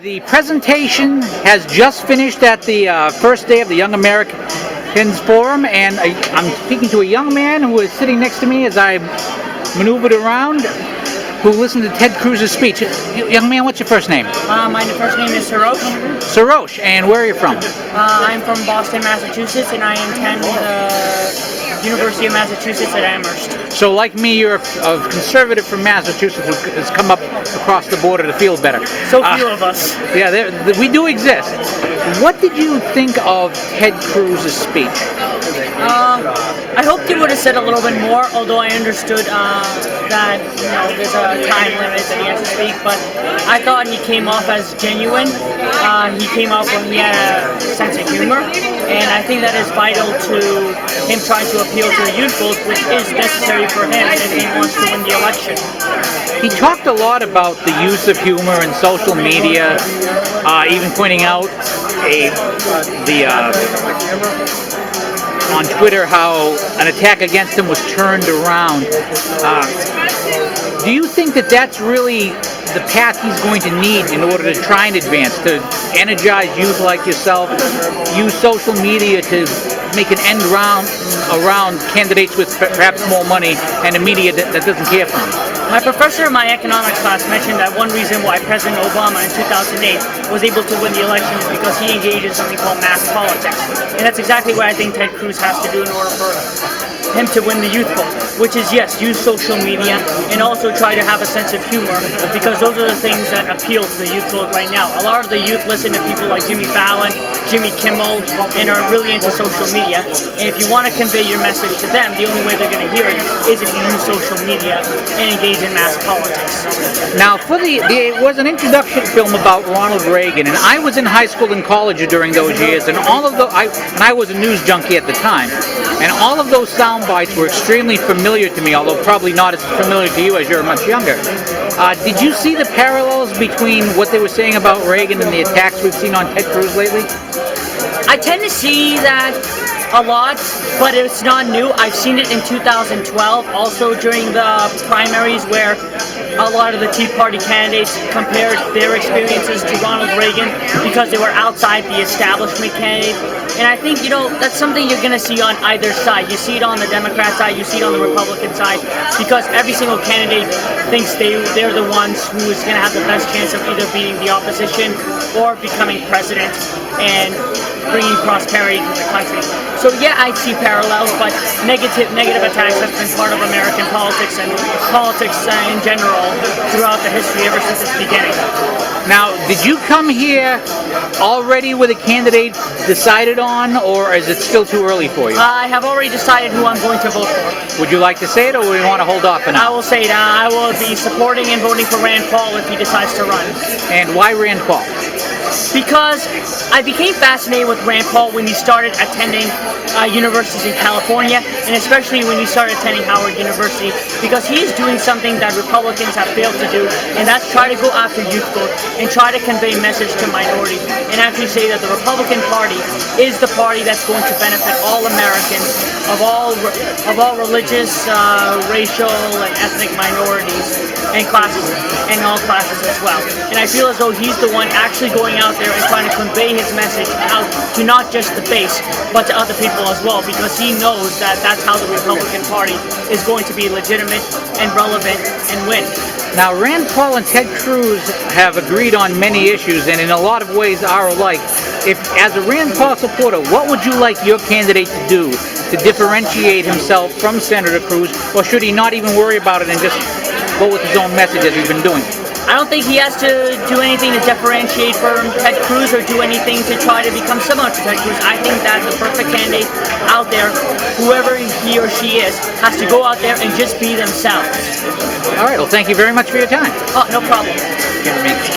The presentation has just finished at the first day of the Young Americans Forum, and I'm speaking to a young man who is sitting next to me as I maneuvered around, who listened to Ted Cruz's speech. Young man, what's your first name? My first name is Seroach. Seroach, and where are you from? I'm from Boston, Massachusetts, and I attend the University of Massachusetts at Amherst. So, like me, you're a conservative from Massachusetts who has come up across the border to feel better. So few of us. Yeah, we do exist. What did you think of Ted Cruz's speech? I hoped he would have said a little bit more, although I understood that there's a time limit that he has to speak, but I thought he came off as genuine. He came off when he had a sense of humor, and I think that is vital to him trying to appeal to the youth vote, which is necessary for him if he wants to win the election. He talked a lot about the use of humor in social media, even pointing out on Twitter how an attack against him was turned around. Do you think that that's really the path he's going to need in order to try and advance, to energize youth like yourself, use social media to make an end round around candidates with perhaps more money and a media that doesn't care for them? My professor in my economics class mentioned that one reason why President Obama in 2008 was able to win the election is because he engaged in something called mass politics. And that's exactly what I think Ted Cruz has to do in order for him to win the youth vote, which is, yes, use social media and also try to have a sense of humor, because those are the things that appeal to the youth vote right now. A lot of the youth listen to people like Jimmy Fallon, Jimmy Kimmel, and are really into social media. And if you want to convey your message to them, the only way they're going to hear it is if you use social media and engage in mass politics. Now, it was an introduction film about Ronald Reagan, and I was in high school and college during those years, and I was a news junkie at the time, and all of those sound bites were extremely familiar to me, although probably not as familiar to you as you're much younger. Did you see the parallels between what they were saying about Reagan and the attacks we've seen on Ted Cruz lately? I tend to see that a lot, but it's not new. I've seen it in 2012, also during the primaries, where a lot of the Tea Party candidates compared their experiences to Ronald Reagan because they were outside the establishment candidate. And I think, that's something you're going to see on either side. You see it on the Democrat side, you see it on the Republican side, because every single candidate thinks they're the ones who is going to have the best chance of either beating the opposition or becoming president and bringing prosperity to the country. So yeah, I see parallels, but negative attacks has been part of American politics and politics in general throughout the history ever since its beginning. Now, did you come here already with a candidate decided on, or is it still too early for you? I have already decided who I'm going to vote for. Would you like to say it, or would you want to hold off for now? I will say it. I will be supporting and voting for Rand Paul if he decides to run. And why Rand Paul? Because I became fascinated with Rand Paul when he started attending universities in California, and especially when he started attending Howard University, because he is doing something that Republicans have failed to do, and that's try to go after youth vote and try to convey message to minorities, and actually say that the Republican Party is the party that's going to benefit all Americans of all religious, racial, and ethnic minorities and classes, and all classes as well. And I feel as though he's the one actually going out there and trying to convey his message out to not just the base, but to other people as well, because he knows that that's how the Republican Party is going to be legitimate and relevant and win. Now, Rand Paul and Ted Cruz have agreed on many issues, and in a lot of ways are alike. If, as a Rand Paul supporter, what would you like your candidate to do to differentiate himself from Senator Cruz, or should he not even worry about it and just go with his own message as he's been doing? I don't think he has to do anything to differentiate from Ted Cruz or do anything to try to become similar to Ted Cruz. I think that the perfect candidate out there, whoever he or she is, has to go out there and just be themselves. All right, well, thank you very much for your time. Oh, no problem.